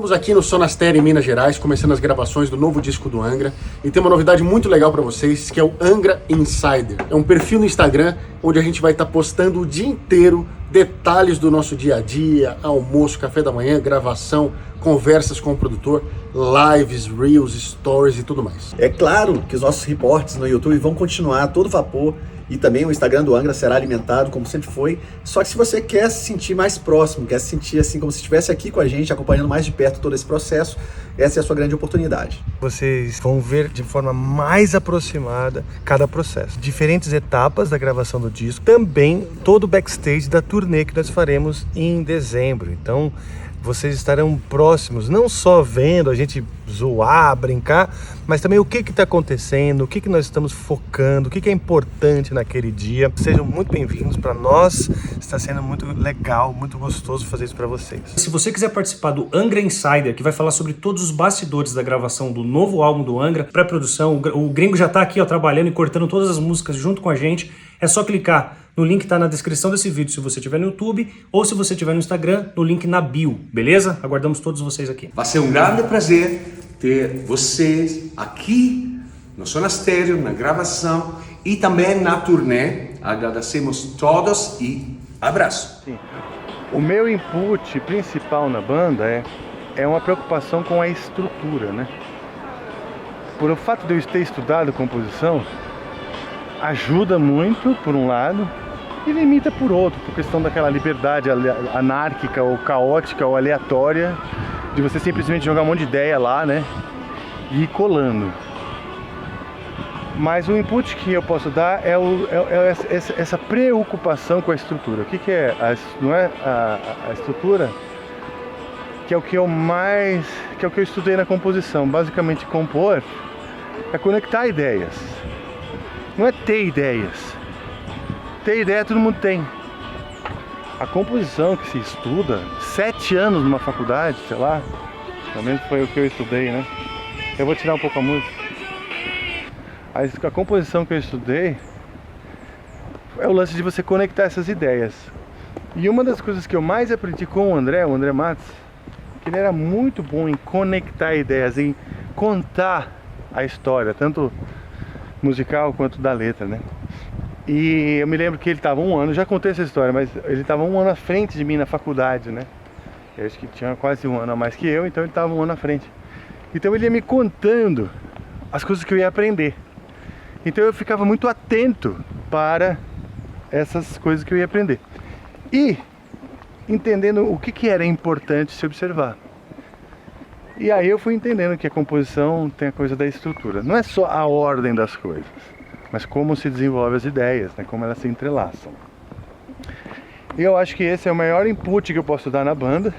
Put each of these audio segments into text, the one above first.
Estamos aqui no Sonastério, em Minas Gerais, começando as gravações do novo disco do Angra. E tem uma novidade muito legal para vocês, que é o Angra Insider. É um perfil no Instagram, onde a gente vai estar postando o dia inteiro detalhes do nosso dia a dia, almoço, café da manhã, gravação, conversas com o produtor, lives, reels, stories e tudo mais. É claro que os nossos reportes no YouTube vão continuar a todo vapor e também o Instagram do Angra será alimentado como sempre foi. Só que se você quer se sentir mais próximo, quer se sentir assim como se estivesse aqui com a gente, acompanhando mais de perto todo esse processo, essa é a sua grande oportunidade. Vocês vão ver de forma mais aproximada cada processo. Diferentes etapas da gravação do disco. Também todo o backstage da turnê que nós faremos em dezembro. Então, vocês estarão próximos, não só vendo a gente zoar, brincar, mas também o que está acontecendo, o que nós estamos focando, o que é importante naquele dia. Sejam muito bem-vindos. Para nós está sendo muito legal, muito gostoso fazer isso para vocês. Se você quiser participar do Angra Insider, que vai falar sobre todos os bastidores da gravação do novo álbum do Angra, pré-produção, o Gringo já está aqui ó, trabalhando e cortando todas as músicas junto com a gente, é só clicar no link que está na descrição desse vídeo se você estiver no YouTube ou se você estiver no Instagram, no link na bio, beleza? Aguardamos todos vocês aqui. Vai ser um grande prazer ter vocês aqui no Sonastério, na gravação e também na turnê. Agradecemos todos e abraço. Sim. O meu input principal na banda é uma preocupação com a estrutura, né? Por o fato de eu ter estudado composição, ajuda muito por um lado e limita por outro, por questão daquela liberdade anárquica ou caótica ou aleatória de você simplesmente jogar um monte de ideia lá, né, e ir colando. Mas o input que eu posso dar é essa preocupação com a estrutura. O que é? Não é a estrutura, que é o que eu estudei na composição. Basicamente, compor é conectar ideias. Não é ter ideias. Ter ideia todo mundo tem. A composição que se estuda, 7 anos numa faculdade, sei lá, pelo menos foi o que eu estudei, né? Eu vou tirar um pouco a música. A composição que eu estudei é o lance de você conectar essas ideias. E uma das coisas que eu mais aprendi com o André Matos, que ele era muito bom em conectar ideias, em contar a história, tanto musical quanto da letra, né? E eu me lembro que ele estava 1 ano, já contei essa história, mas ele estava 1 ano à frente de mim na faculdade, né? Eu acho que tinha quase 1 ano a mais que eu, então ele estava 1 ano à frente. Então ele ia me contando as coisas que eu ia aprender. Então eu ficava muito atento para essas coisas que eu ia aprender. E entendendo o que era importante se observar. E aí eu fui entendendo que a composição tem a coisa da estrutura. Não é só a ordem das coisas, mas como se desenvolvem as ideias, né? Como elas se entrelaçam. E eu acho que esse é o maior input que eu posso dar na banda.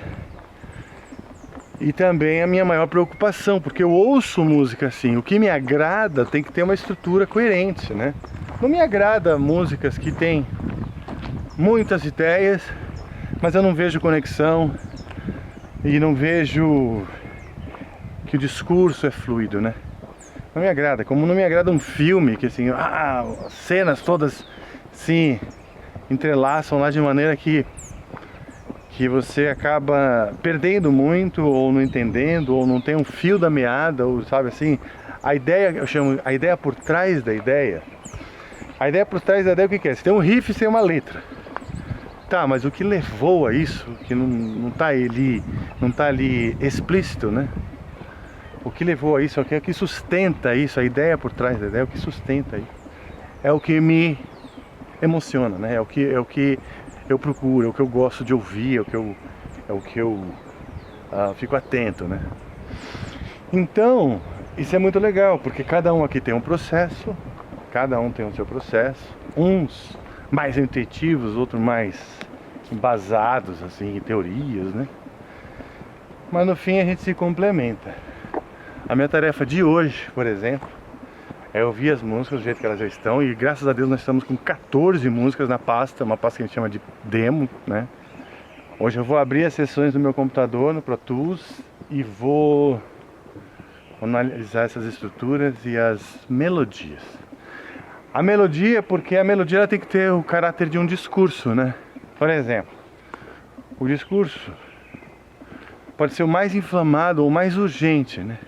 E também a minha maior preocupação, porque eu ouço música assim. O que me agrada tem que ter uma estrutura coerente, né? Não me agrada músicas que têm muitas ideias, mas eu não vejo conexão e não vejo que o discurso é fluido, né? Não me agrada, como não me agrada um filme que assim, as cenas todas se entrelaçam lá de maneira que você acaba perdendo muito, ou não entendendo, ou não tem um fio da meada, ou sabe assim, a ideia, eu chamo a ideia por trás da ideia. A ideia por trás da ideia, o que é? Você tem um riff sem uma letra. Tá, mas o que levou a isso, que não tá ali explícito, né? O que levou a isso, o que sustenta isso, a ideia por trás da ideia, o que sustenta isso, é o que me emociona, né? É o que eu procuro, é o que eu gosto de ouvir, é o que eu fico atento, né? Então, isso é muito legal, porque cada um aqui tem um processo, cada um tem o seu processo, uns mais intuitivos, outros mais embasados, assim, em teorias, né? Mas no fim a gente se complementa. A minha tarefa de hoje, por exemplo, é ouvir as músicas do jeito que elas já estão. E graças a Deus nós estamos com 14 músicas na pasta, uma pasta que a gente chama de demo, né? Hoje eu vou abrir as sessões do meu computador no Pro Tools e vou analisar essas estruturas e as melodias. A melodia, porque a melodia ela tem que ter o caráter de um discurso, né? Por exemplo, o discurso pode ser o mais inflamado ou mais urgente, né?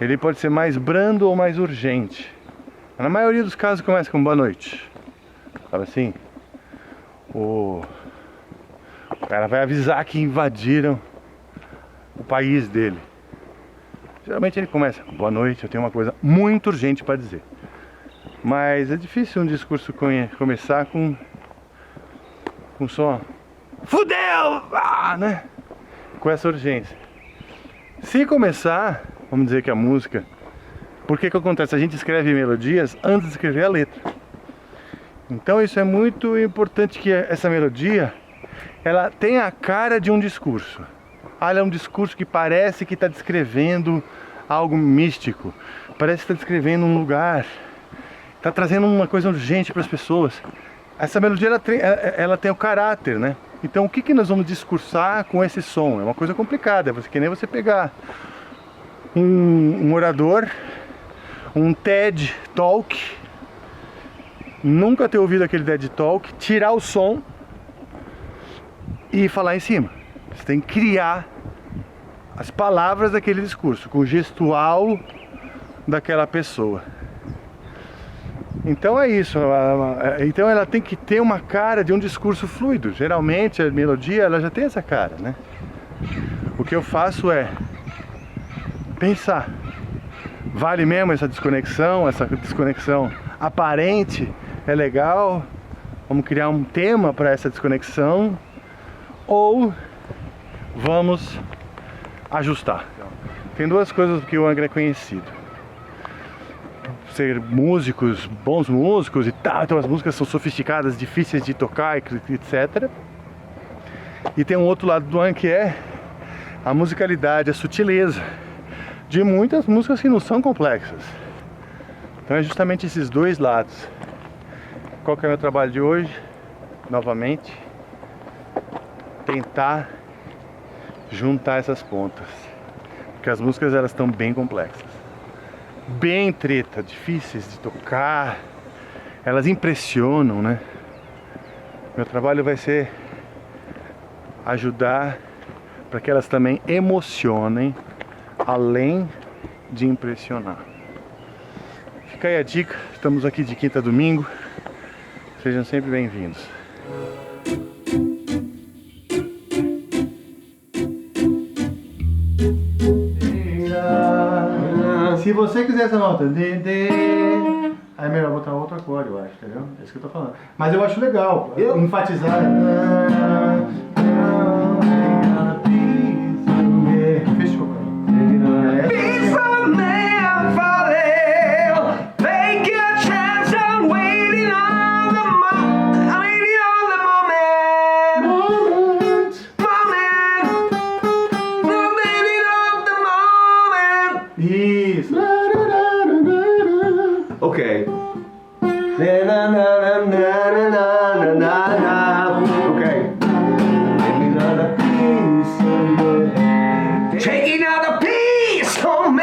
Ele pode ser mais brando ou mais urgente. Na maioria dos casos começa com boa noite. Sabe assim? O cara vai avisar que invadiram o país dele. Geralmente ele começa, boa noite, eu tenho uma coisa muito urgente para dizer. Mas é difícil um discurso começar com só fudeu, né? Com essa urgência. Se começar, vamos dizer que a música, por que acontece? A gente escreve melodias antes de escrever a letra. Então isso é muito importante, que essa melodia ela tem a cara de um discurso. Ela é um discurso que parece que está descrevendo algo místico, parece que está descrevendo um lugar, está trazendo uma coisa urgente para as pessoas. Essa melodia ela tem o caráter, né? Então o que nós vamos discursar com esse som? É uma coisa complicada, é que nem você pegar um orador, um TED Talk, nunca ter ouvido aquele TED Talk, tirar o som e falar em cima. Você tem que criar as palavras daquele discurso, com o gestual daquela pessoa. Então é isso, então ela tem que ter uma cara de um discurso fluido. Geralmente a melodia ela já tem essa cara, né? O que eu faço é pensar, vale mesmo essa desconexão aparente, é legal, vamos criar um tema para essa desconexão, ou vamos ajustar. Tem duas coisas que o Angra é conhecido: ser músicos, bons músicos e tal, então as músicas são sofisticadas, difíceis de tocar, etc. E tem um outro lado do Angra que é a musicalidade, a sutileza de muitas músicas que não são complexas. Então é justamente esses dois lados. Qual que é o meu trabalho de hoje? Novamente, tentar juntar essas pontas, porque as músicas elas estão bem complexas, bem treta, difíceis de tocar, elas impressionam, né? Meu trabalho vai ser ajudar para que elas também emocionem, além de impressionar. Fica aí a dica, estamos aqui de quinta a domingo, sejam sempre bem-vindos. Se você quiser essa nota, aí é melhor botar outro acorde, eu acho, entendeu? É isso que eu tô falando. Mas eu acho legal enfatizar. Fechou, cara. Isso. Ok. Taking out a piece of me,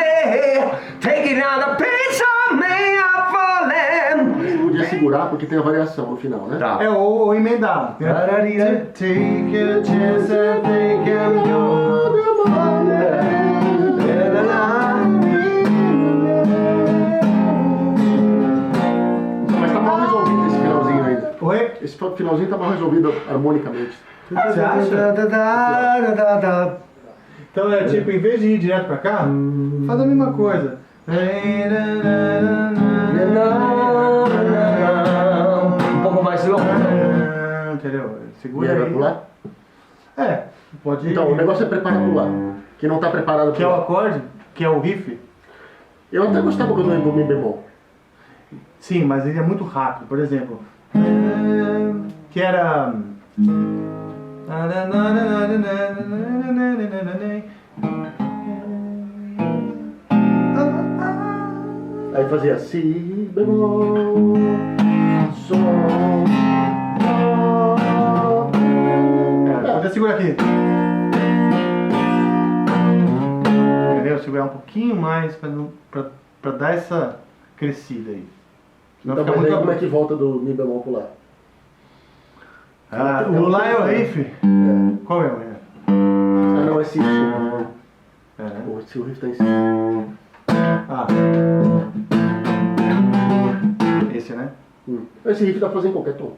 taking out a piece of me, I'm falling. Podia segurar porque tem a variação no final, né? Tá. É, ou emendar. Take a chance and think I'm gonna Mas tá mal resolvido esse finalzinho ainda. Oi? Esse finalzinho tá mal resolvido harmonicamente. Você acha? Então é tipo, em vez de ir direto pra cá, faz a mesma coisa. Um pouco mais longo. Entendeu? E Segura aí vai aí. pular? É, pode ir. Então, o negócio é preparar pular. Quem não tá preparado Que é o pular. acorde, que é o riff. Eu até gostava quando eu ia pro Mi bemol. Sim, mas ele é muito rápido. Por exemplo, que era... Aí fazia Si bemol, Sol, Dó. Pode segurar aqui. Entendeu? Segurar um pouquinho mais pra dar essa crescida aí. Senão Então, fica mas aí muito como é abrupto. que volta do Mi bemol pro Lá? O Lá é o riff. É. Qual é o riff? Ah não, é C. Se o riff tá em C. Ah. Esse, né? Esse riff dá pra fazer em qualquer tom.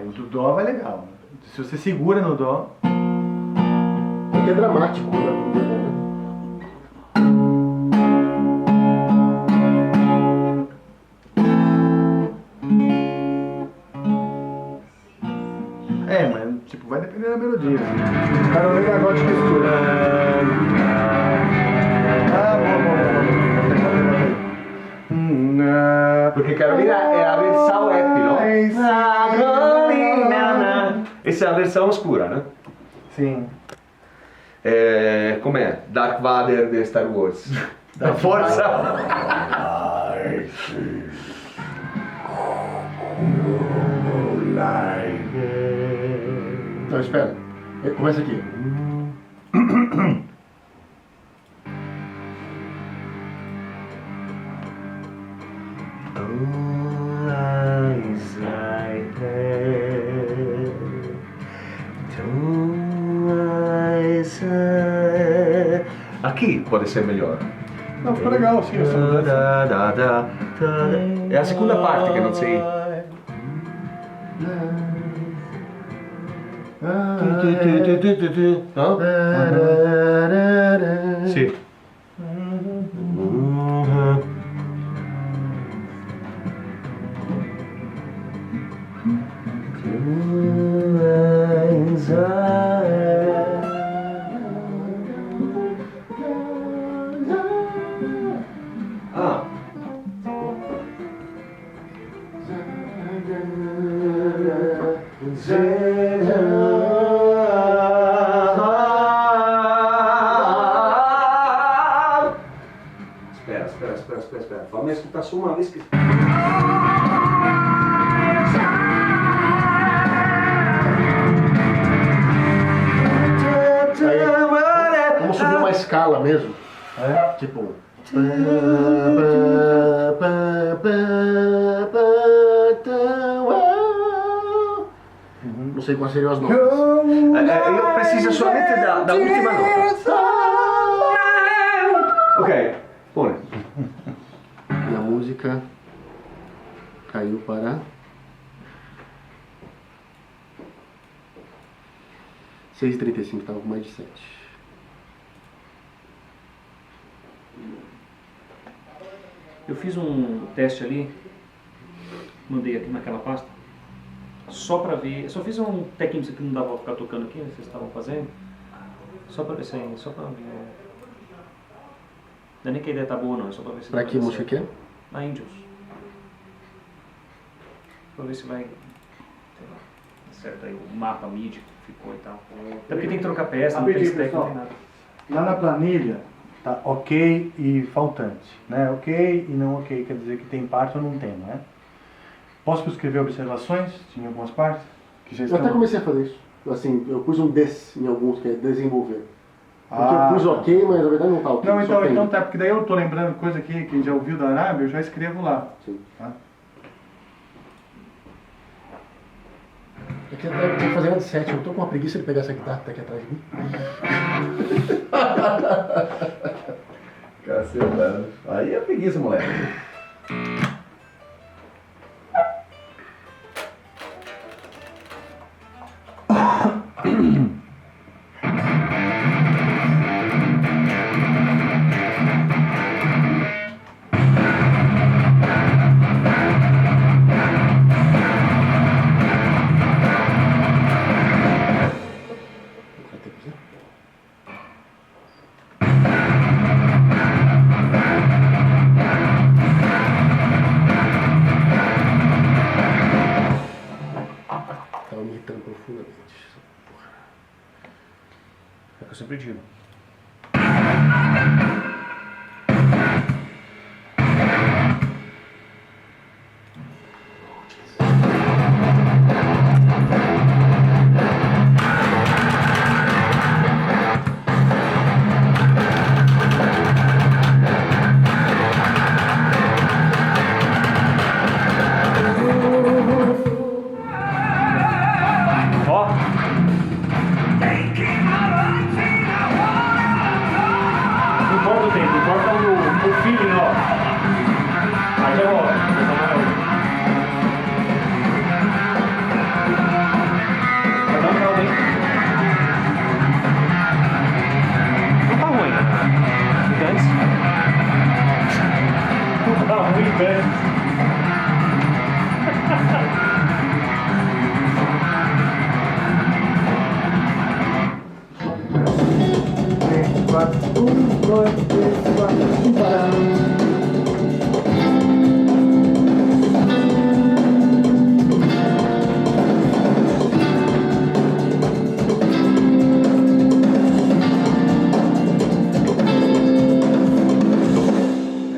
O do Dó vai legal. Se você segura no Dó. Porque é dramático, né? Mas tipo, vai depender da melodia. Cara, não é agora de textura. Boa. Porque Carolina é a versão happy, não? Carolina. Essa é a versão escura, né? Sim. Como é? Darth Vader de Star Wars. Da força. Não, espera. Começa aqui. Aqui pode ser melhor. Não, ficou legal, sim, essa mudança. É a segunda parte que eu não sei. Não? Sim. Espera. Vamos escutar só uma vez que... Vamos subir uma escala mesmo. Tipo... Não sei quais seriam as notas. Eu preciso somente da última nota. Ok, põe. E a música caiu para 6h35, estava com mais de 7. Eu fiz um teste ali, mandei aqui naquela pasta, só pra ver, eu só fiz um técnico que não dava pra ficar tocando aqui, vocês estavam fazendo, só pra ver se, só pra ver, não é nem que a ideia tá boa não, é só pra ver se... Pra que música que é? Na Angels. Pra ver se vai, sei lá, acerta aí o mapa mídia que ficou e tal. Até porque tem que trocar peça, não tem stack, não tem nada. Lá na planilha tá ok e faltante, né? Ok e não ok, quer dizer que tem parte ou não tem, né? Posso escrever observações em algumas partes? Que já Eu estão... até comecei a fazer isso. Assim, eu pus um des em alguns, que é desenvolver. Porque Ah, eu pus ok, mas na verdade não tá ok. Não, só tem. então tá, porque daí eu tô lembrando coisa aqui que já ouviu da Arábia, eu já escrevo lá. Sim. Tá? É que eu tenho que fazer antes 7, eu tô com uma preguiça de pegar essa guitarra que tá aqui atrás de mim. Cacetando. Aí é preguiça, moleque. Tava me irritando profundamente. Porra. É o que eu sempre digo.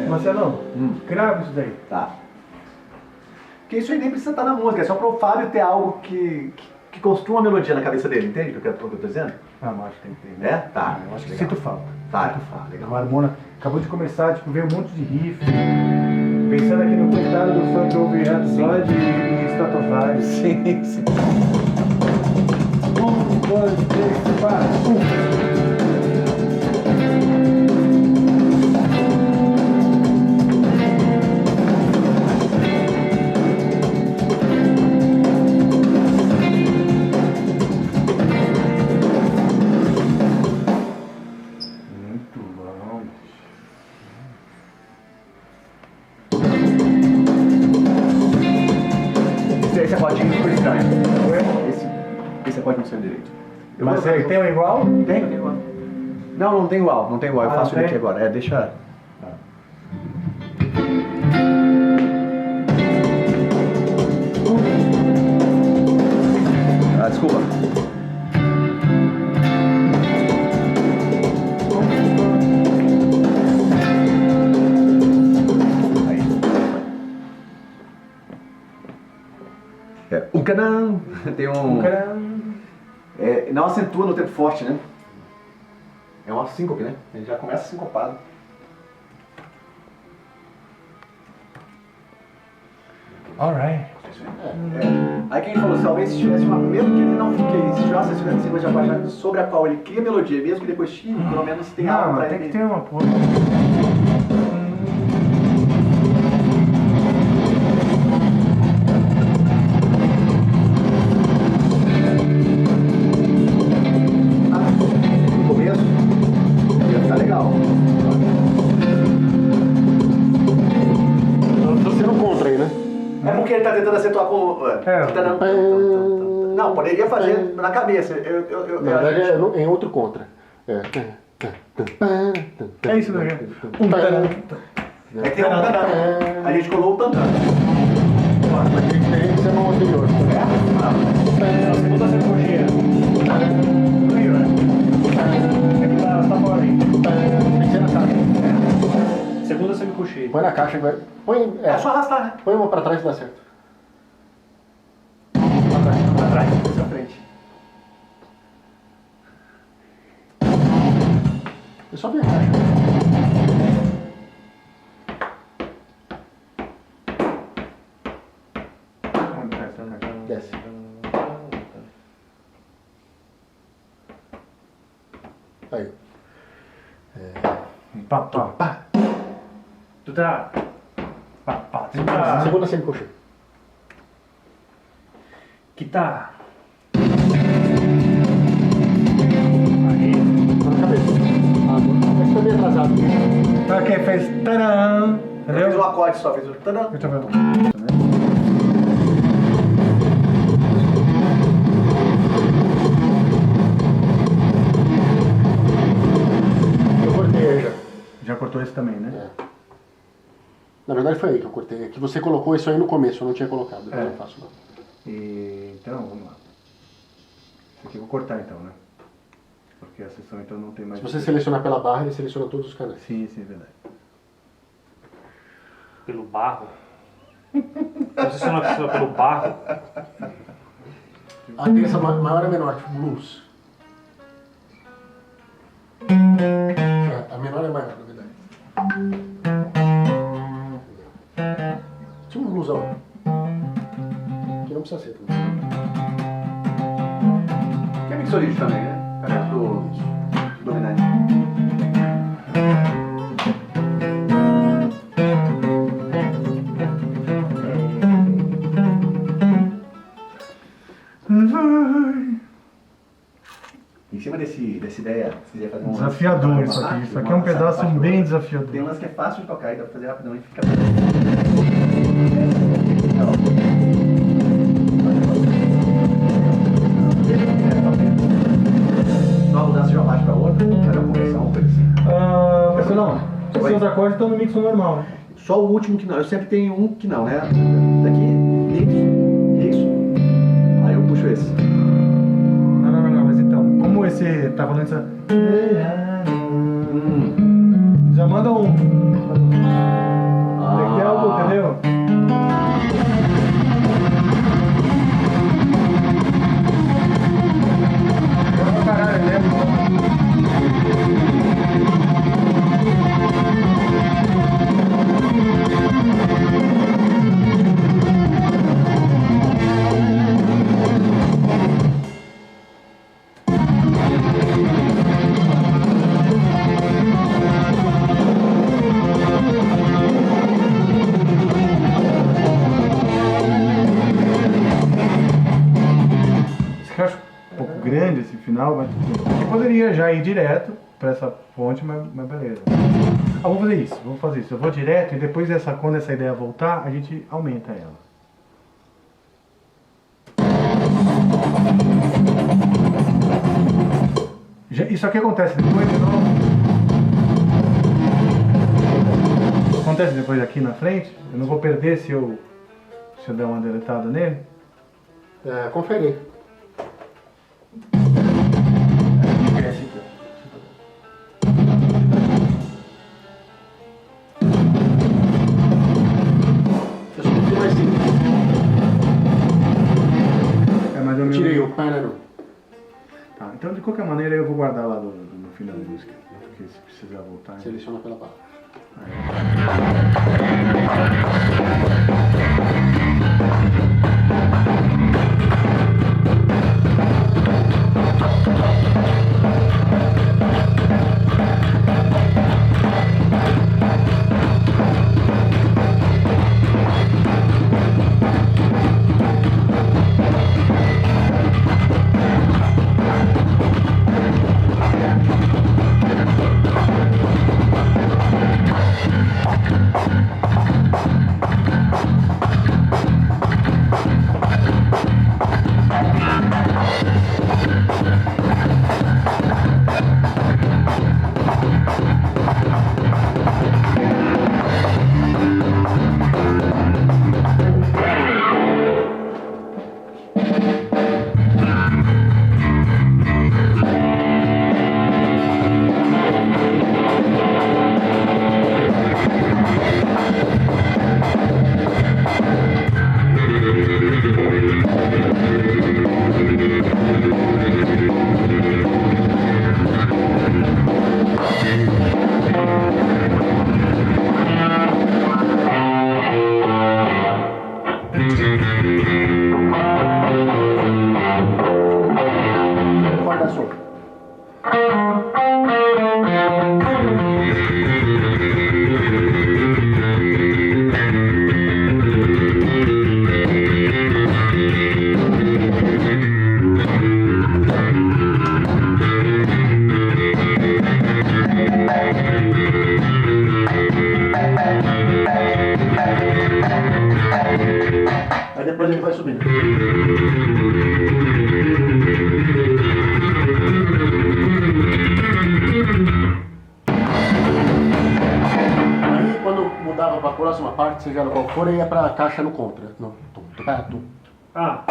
Marcelão, grava isso daí. Tá. Porque isso aí nem precisa estar na música, é só para o Fábio ter algo que construa uma melodia na cabeça dele, entende o que eu tô dizendo? Ah, mas acho que tem que ter, né? É? Tá. Eu acho que Legal. sinto falta. Tá, Sinto falta. legal. O Harmona acabou de começar, tipo, veio um monte de riff. Pensando aqui no coitado do fã que ouve Rhapsody e Stratovarius. Sim, sim. 1, 2, 3, 4, Muito bom. Esse acordinho ficou estranho. Esse acorde não saiu direito. Mas você tem um igual? Tem igual. Não tem igual, não tem igual. Eu Ah, faço não ele aqui tem? agora. Deixa. Desculpa. Aí. Um canão. Tem um. Não acentua no tempo forte, né? É uma síncope, né? Ele já começa sincopado. Alright. Aí quem falou, talvez se tivesse uma, mesmo que ele não fique, se tivesse essa sequência de acorde sobre a qual ele cria melodia, mesmo que depois tire, pelo menos tem algo Não, pra tem ele. que ter uma porra. No começo, ia ficar legal. Você não contra aí, né? É porque ele tá tentando acentuar com. Não, poderia fazer na cabeça. Na verdade é em outro contra. É isso mesmo. É tem um tantã. A gente colou o tantã. Mas tem que ser no anterior. A segunda cirurgia. Aí, ó. É que tá fora aí. Tem que ser na caixa. Segunda semicocheia. Põe na caixa que vai. Põe, É só arrastar, né? põe uma pra trás que dá certo. Pra trás, pra frente. É só ver a caixa. Desce. Aí. Pá, pá, pá. Tu tá. Pá, pá. Segunda semicocheia. Que tá. Tá na cabeça. Mas tá meio atrasado. Tá, quem fez taran, Eu fiz um entendeu? acorde só, fiz o tantã. Eu tô vendo. Eu cortei aí já. Já cortou esse também, né? É. Na verdade foi aí que eu cortei. É que você colocou isso aí no começo, eu não tinha colocado. Então eu não faço não. E então, vamos lá. Isso aqui eu vou cortar então, né? Porque a sessão então não tem mais. Se você selecionar pela barra, ele seleciona todos os canais. Sim, é verdade. Pelo barro. Não sei se não precisa pelo barro. A terça maior é menor, tipo blues. A menor é maior, na verdade. Tinha um bluesão. Que não precisa ser também. Que é mixolídio também, né? Perto do dominante. Em cima dessa ideia? Se quiser fazer um Desafiador lance, isso aqui. Isso aqui é uma um pedaço parte bem outra. desafiador. Tem um lance que é fácil de tocar e dá pra fazer rapidão e fica. Só mudança de uma parte pra outra, fazer uma correção, coisa assim. Mas não, Oi. seus acordes estão no mixo normal, né? Só o último que não, eu sempre tenho um que não, né? Daqui, isso. Aí eu puxo esse. Não, mas então, como esse tá falando essa. Já manda um. Legal, entendeu? Pra caralho, né? Eu acho um pouco grande esse final, mas eu poderia já ir direto para essa fonte, mas beleza. Vamos fazer isso. Eu vou direto e depois quando essa ideia voltar, a gente aumenta ela. Isso aqui acontece depois de novo. Acontece depois aqui na frente. Eu não vou perder se eu der uma deletada nele. Confere. Eu só fiz mais simples. Mas eu Tirei o pânico. Tá, então de qualquer maneira eu vou guardar lá no final da música. Porque se precisar voltar. Seleciona pela barra. Aí depois ele vai subindo. Aí quando mudava para a próxima parte, seja qual for, ia para a caixa no contra. Não, tum. Ah,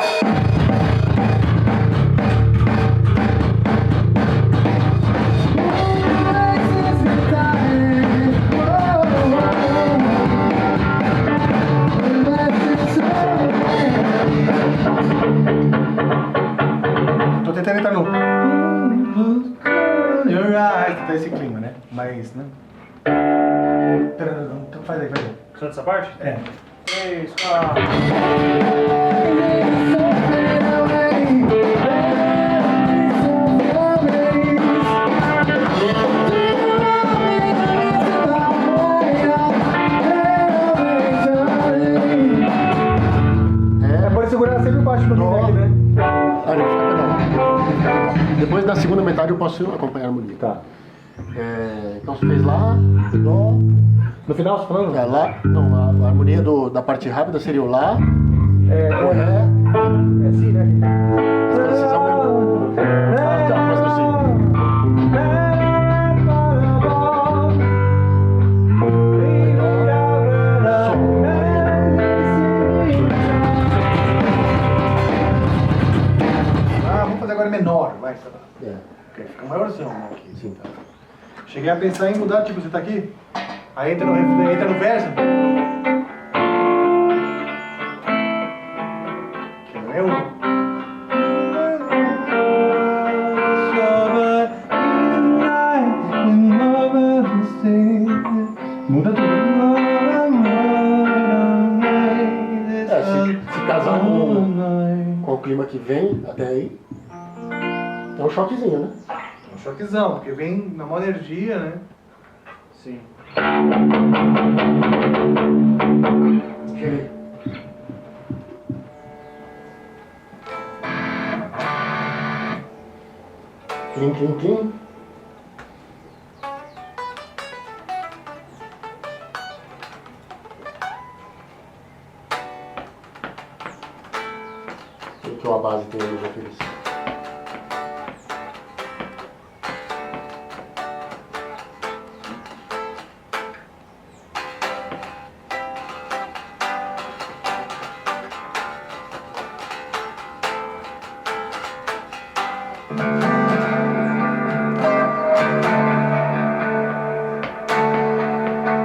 Tô tentando entrar no Your Eyes, tá esse clima, né? Mas, né? Então faz aí. só dessa parte? É. 3, 4. Pode segurar sempre baixo no meio aqui, né? Aí, fica pedal. Depois das segunda metade eu posso acompanhar a harmonia. Tá. Então você fez Lá, Dó. No final você falando? Lá, não, a harmonia da parte rápida seria o Lá, o Ré. É assim, né? As precisão mesmo. Tá, mas não sei. Vamos fazer agora menor, vai. É. Ok, fica maiorzão, né? Aqui. Sim, tá. Cheguei a pensar em mudar, tipo, você tá aqui, aí entra no verso. Que não é o... Muda tudo. Se casar com o clima que vem até aí, é um choquezinho, né? É um choquezão, porque vem na maior energia, né? Sim. Cheguei. Clim, clim, clim. O que a base tem aí já fez?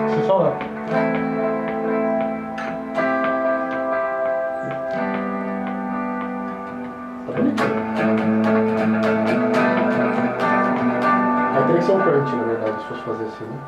Você só... Tá bonito. Aí teria que ser um crunch, na verdade, se fosse fazer assim, né?